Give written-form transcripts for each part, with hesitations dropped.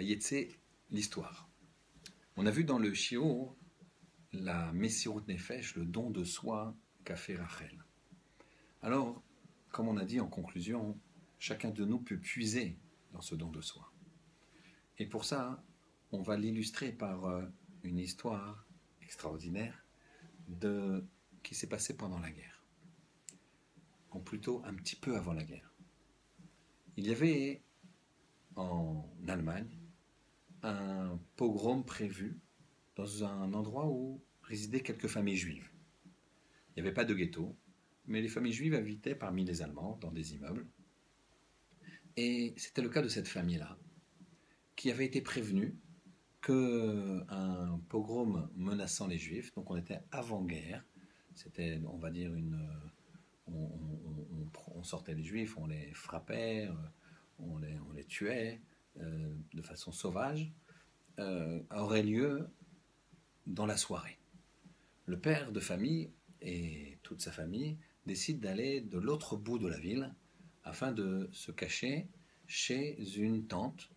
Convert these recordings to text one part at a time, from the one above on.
Hayetse, l'histoire. On a vu dans le Shiur la Messirut Nefesh, le don de soi qu'a fait Rachel. Alors, comme on a dit en conclusion, chacun de nous peut puiser dans ce don de soi. Et pour ça, on va l'illustrer par une histoire extraordinaire qui s'est passée pendant la guerre, ou plutôt un petit peu avant la guerre. Il y avait en Allemagne un pogrom prévu dans un endroit où résidaient quelques familles juives. Il n'y avait pas de ghetto, mais les familles juives habitaient parmi les Allemands dans des immeubles. Et c'était le cas de cette famille-là, qui avait été prévenue qu'un pogrom menaçant les juifs, donc on était avant-guerre, c'était, on va dire, on sortait les juifs, on les frappait, on les tuait de façon sauvage, aurait lieu dans la soirée. Le père de famille et toute sa famille décident d'aller de l'autre bout de la ville afin de se cacher chez une tante,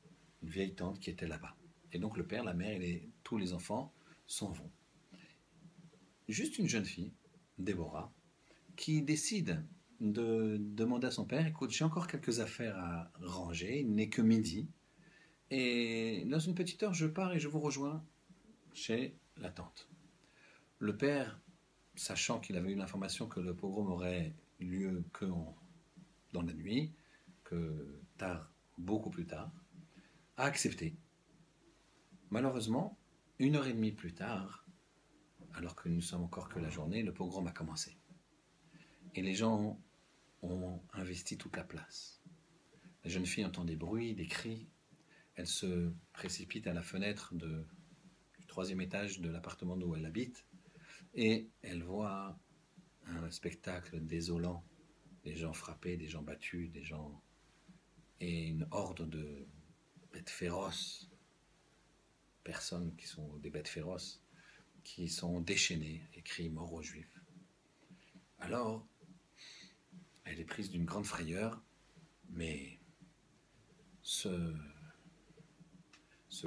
une vieille tante qui était là-bas. Et donc le père, la mère et tous les enfants s'en vont. Juste une jeune fille, Déborah, qui décide de demander à son père, écoute, j'ai encore quelques affaires à ranger, il n'est que midi, et dans une petite heure, je pars et je vous rejoins chez la tante. Le père, sachant qu'il avait eu l'information que le pogrom aurait lieu dans la nuit, que tard, beaucoup plus tard, a accepté. Malheureusement, 1 heure et demie plus tard, alors que nous sommes encore que la journée, le pogrom a commencé. Et les gens ont investi toute la place. La jeune fille entend des bruits, des cris. Elle se précipite à la fenêtre du 3e étage de l'appartement où elle habite et elle voit un spectacle désolant, des gens frappés, des gens battus, et une horde de bêtes féroces, personnes qui sont des bêtes féroces, qui sont déchaînées et crient mort aux juifs. Alors, elle est prise d'une grande frayeur, mais se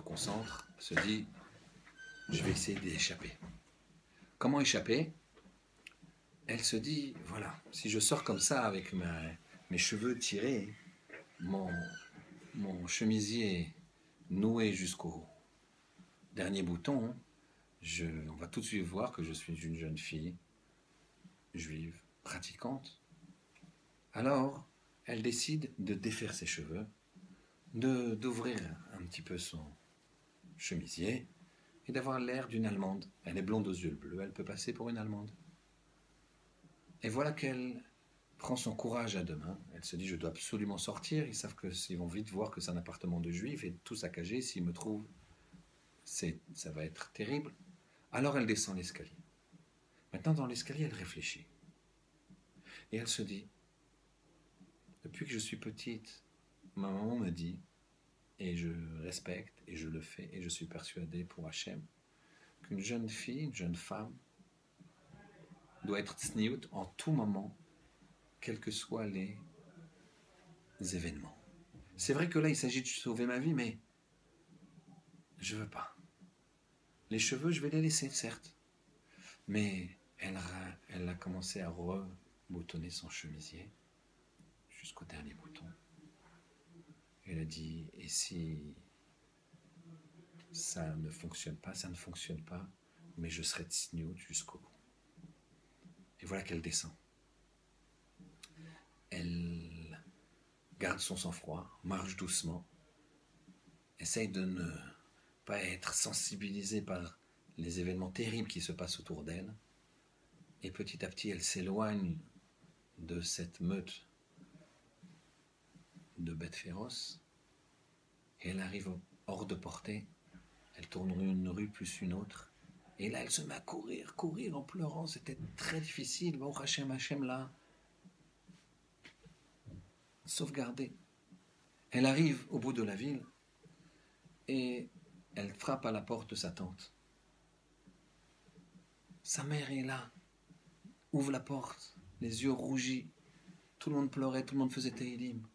concentre, se dit, je vais essayer d'échapper. Comment échapper? Elle se dit, voilà, si je sors comme ça avec mes cheveux tirés, mon chemisier noué jusqu'au dernier bouton, on va tout de suite voir que je suis une jeune fille juive, pratiquante. Alors, elle décide de défaire ses cheveux, d'ouvrir un petit peu son chemisier et d'avoir l'air d'une Allemande. Elle est blonde aux yeux bleus, elle peut passer pour une Allemande. Et voilà qu'elle prend son courage à deux mains. Elle se dit, je dois absolument sortir. Ils savent qu'ils vont vite voir que c'est un appartement de juifs et tout saccagé. S'ils me trouvent, ça va être terrible. Alors elle descend l'escalier. Maintenant, dans l'escalier, elle réfléchit. Et elle se dit, depuis que je suis petite, ma maman me dit, et je respecte, et je le fais, et je suis persuadé pour Hachem, qu'une jeune fille, une jeune femme, doit être tsniout en tout moment, quels que soient les événements. C'est vrai que là, il s'agit de sauver ma vie, mais je ne veux pas. Les cheveux, je vais les laisser, certes. Mais elle a commencé à reboutonner son chemisier jusqu'au dernier bouton. Elle a dit, et si ça ne fonctionne pas, ça ne fonctionne pas, mais je serai tsniout jusqu'au bout. Et voilà qu'elle descend. Elle garde son sang-froid, marche doucement, essaye de ne pas être sensibilisée par les événements terribles qui se passent autour d'elle, et petit à petit elle s'éloigne de cette meute de bêtes féroces, et elle arrive hors de portée, elle tourne une rue plus une autre, et là elle se met à courir en pleurant, c'était très difficile, bon Hachem là, sauvegardée. Elle arrive au bout de la ville, et elle frappe à la porte de sa tante. Sa mère est là, ouvre la porte, les yeux rougis. Tout le monde pleurait, tout le monde faisait Tehillim.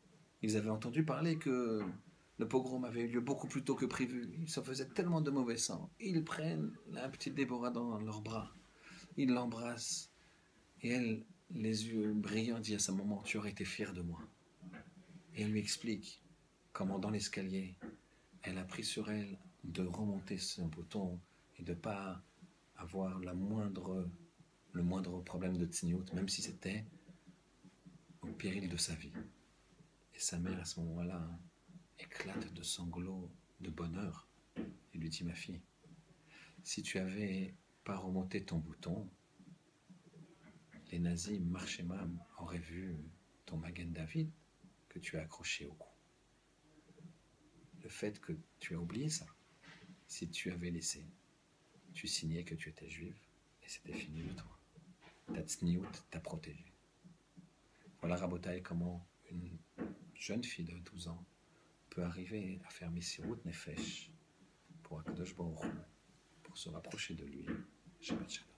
Ils avaient entendu parler que le pogrom avait eu lieu beaucoup plus tôt que prévu. Ils se faisaient tellement de mauvais sang. Ils prennent la petite Déborah dans leurs bras. Ils l'embrassent. Et elle, les yeux brillants, dit à sa maman, tu aurais été fière de moi. Et elle lui explique comment dans l'escalier, elle a pris sur elle de remonter son bouton et de ne pas avoir le moindre problème de tsniout, même si c'était au péril de sa vie. Et sa mère, à ce moment-là, éclate de sanglots de bonheur et lui dit, ma fille, si tu avais pas remonté ton bouton, les nazis, Marchemam, auraient vu ton Magen David que tu as accroché au cou. Le fait que tu as oublié ça, si tu avais laissé, tu signais que tu étais juive et c'était fini de toi. Ta tsniout t'a protégé. Voilà, Rabotai, comment une jeune fille de 12 ans peut arriver à faire Messirut Nefesh pour Akadosh Baruch Hu, pour se rapprocher de lui. Shabbat Shalom.